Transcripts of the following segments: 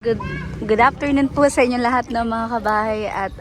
Good, good afternoon po sa inyo lahat ng mga kabahay at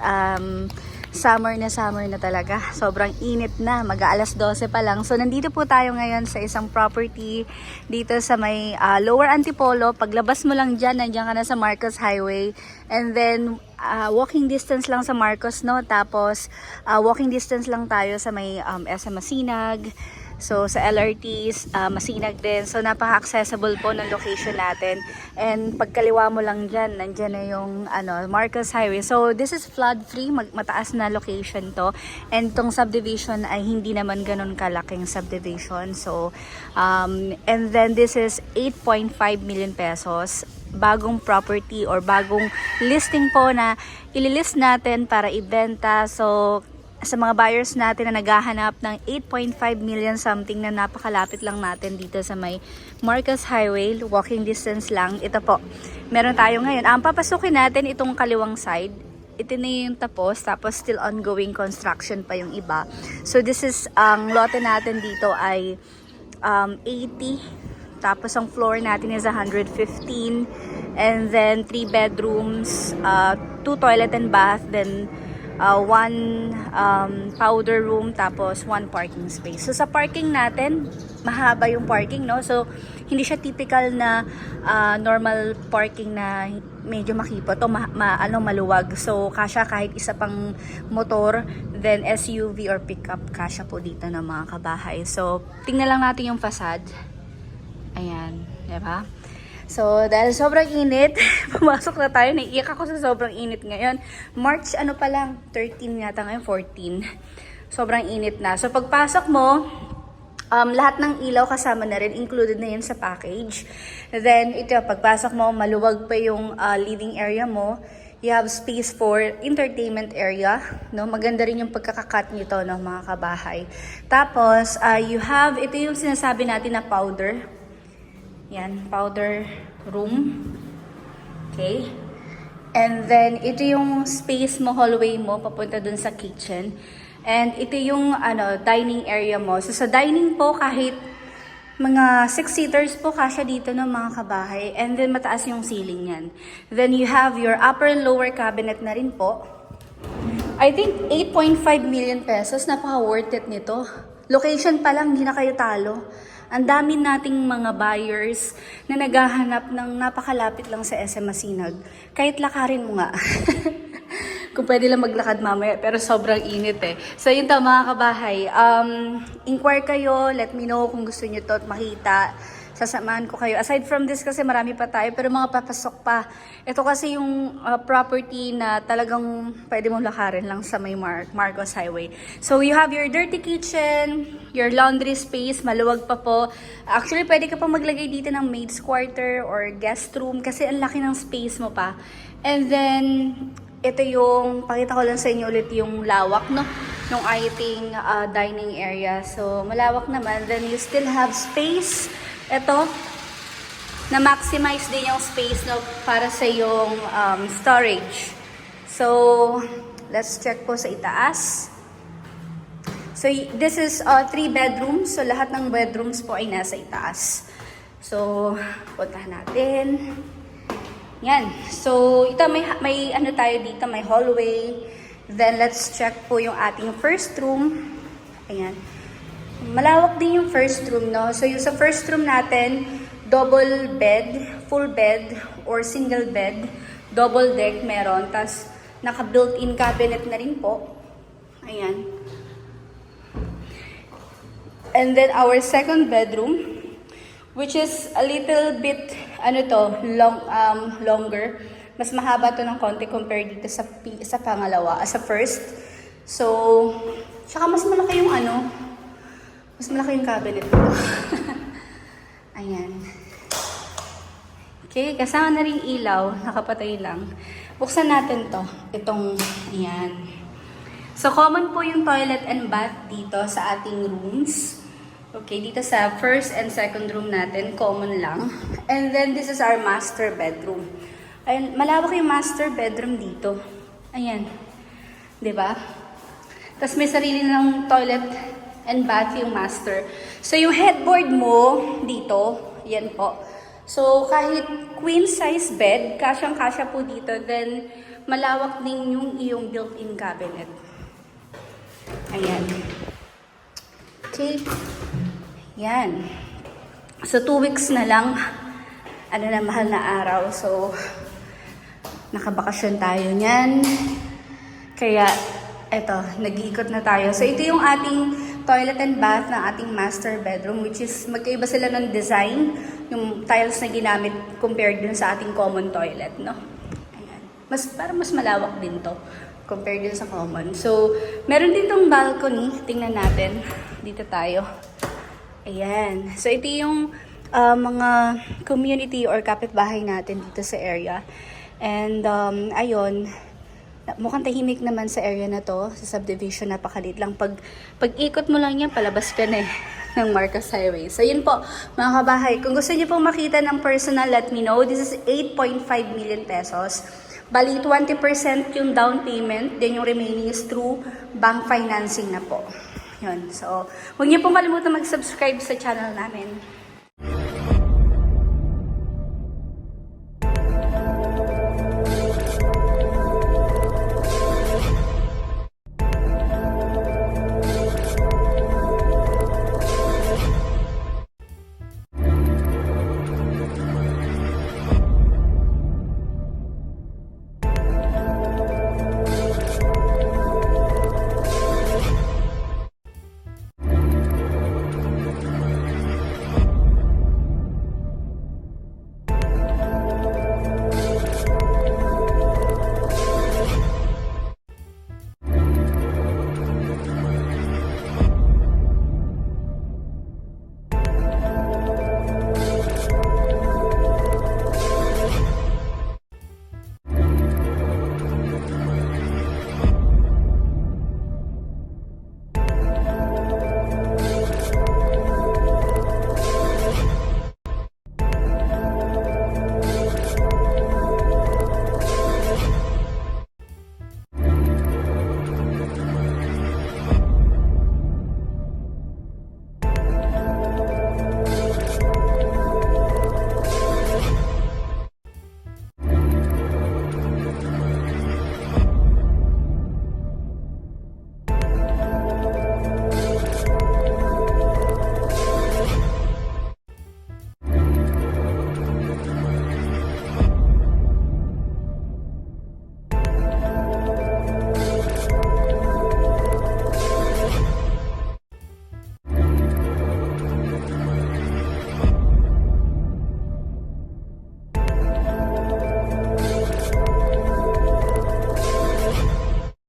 summer na talaga. Sobrang init na, mag-aalas 12 pa lang. So nandito po tayo ngayon sa isang property dito sa may Lower Antipolo. Paglabas mo lang dyan, nandiyan ka na sa Marcos Highway. And then walking distance lang sa Marcos, no? Tapos walking distance lang tayo sa may SM Masinag. So sa LRTs, Masinag din. So napaka-accessible po ng location natin. And pagkaliwa mo lang dyan, nandyan na yung Marcos Highway. So this is flood free, mataas na location to. And tong subdivision ay hindi naman ganun kalaking subdivision. So and then this is 8.5 million pesos. Bagong property or bagong listing po na ililist natin para ibenta. So sa mga buyers natin na naghahanap ng 8.5 million something na napakalapit lang natin dito sa may Marcos Highway, walking distance lang. Ito po, meron tayo ngayon. Ang papasukin natin itong kaliwang side. Ito na yung tapos still ongoing construction pa yung iba. So this is, ang lote natin dito ay 80. Tapos ang floor natin is 115. And then 3 bedrooms, 2 toilet and bath, then 1 powder room, tapos 1 parking space. So sa parking natin, mahaba yung parking, no? So hindi siya typical na normal parking na medyo makipot o maluwag. So kasya kahit isa pang motor, then SUV or pickup, kasya po dito ng mga kabahay. So tingnan lang natin yung facade. Ayan, diba? So, dahil sobrang init, pumasok na tayo. Naiiyak ako sa sobrang init ngayon. March, pa lang, 13 yata ngayon, 14. Sobrang init na. So, pagpasok mo, lahat ng ilaw kasama na rin, included na yun sa package. Then, ito, pagpasok mo, maluwag pa yung living area mo. You have space for entertainment area. No? Maganda rin yung pagkakakat nito, no, mga kabahay. Tapos, you have, ito yung sinasabi natin na powder. Yan, powder room. Okay. And then, ito yung space mo, hallway mo, papunta dun sa kitchen. And ito yung dining area mo. So, sa dining po, kahit mga 6-seaters po, kasya dito ng mga kabahay. And then, mataas yung ceiling yan. Then, you have your upper and lower cabinet na rin po. I think 8.5 million pesos, napaka-worth it nito. Location pa lang, hindi na kayo talo. Ang dami nating mga buyers na naghahanap ng napakalapit lang sa SM Masinag. Kahit lakarin mo nga. Kung pwede lang maglakad mamaya, pero sobrang init eh. So yun to mga kabahay. Inquire kayo, let me know kung gusto nyo to at makita. Sasamahan ko kayo. Aside from this kasi marami pa tayo, pero mga papasok pa. Ito kasi yung property na talagang pwede mong lakarin lang sa may Marcos Highway. So you have your dirty kitchen, your laundry space, maluwag pa po. Actually, pwede ka pa maglagay dito ng maid's quarter or guest room kasi ang laki ng space mo pa. And then, ito yung, pakita ko lang sa inyo ulit yung lawak, no? Nung ating dining area. So, malawak naman. Then, you still have space. Ito, na-maximize din yung space, no, para sa yung storage. So, let's check po sa itaas. So, this is 3 bedrooms. So, lahat ng bedrooms po ay nasa itaas. So, puntahan natin. Yan. So, ito may tayo dito, may hallway. Then, let's check po yung ating first room. Ayan. Malawak din yung first room, no? So, yung sa first room natin, double bed, full bed, or single bed, double deck meron. Tapos, naka-built-in cabinet na rin po. Ayan. And then, our second bedroom, which is a little bit, longer. Mas mahaba to ng konti compared dito sa pangalawa, sa first. So, tsaka mas malaki yung mas malaki yung cabinet ko. Ayan. Okay, kasama na rin ilaw. Nakapatay lang. Buksan natin to. Ayan. So, common po yung toilet and bath dito sa ating rooms. Okay, dito sa first and second room natin, common lang. And then, this is our master bedroom. Ayan, malawak yung master bedroom dito. Ayan. Diba? Tapos may sarili ng toilet and bath yung master. So, yung headboard mo dito, yan po. So, kahit queen size bed, kasyang-kasya po dito. Then, malawak din yung iyong built-in cabinet. Ayan. Okay. Yan. So, 2 weeks na lang. Ano na, mahal na araw. So, nakabakasyon tayo niyan. Kaya, eto, nag-iikot na tayo. So, ito yung ating toilet and bath ng ating master bedroom, which is magkaiba sila ng design, yung tiles na ginamit compared dun sa ating common toilet, no? Ayan. Parang mas malawak din to compared dun sa common. So, meron din tong balcony. Tingnan natin. Dito tayo. Ayan. So, ito yung mga community or kapitbahay natin dito sa area. And, ayun, mukhang tahimik naman sa area na to, sa subdivision, napakalit lang. Pag-ikot mo lang yan, palabas ka na ng Marcos Highway. So yun po, mga kabahay, kung gusto niyo pong makita ng personal, let me know. This is 8.5 million pesos. Bali, 20% yung down payment, then yung remaining is through bank financing na po. Yun. So, huwag niyo pong kalimutan mag-subscribe sa channel namin.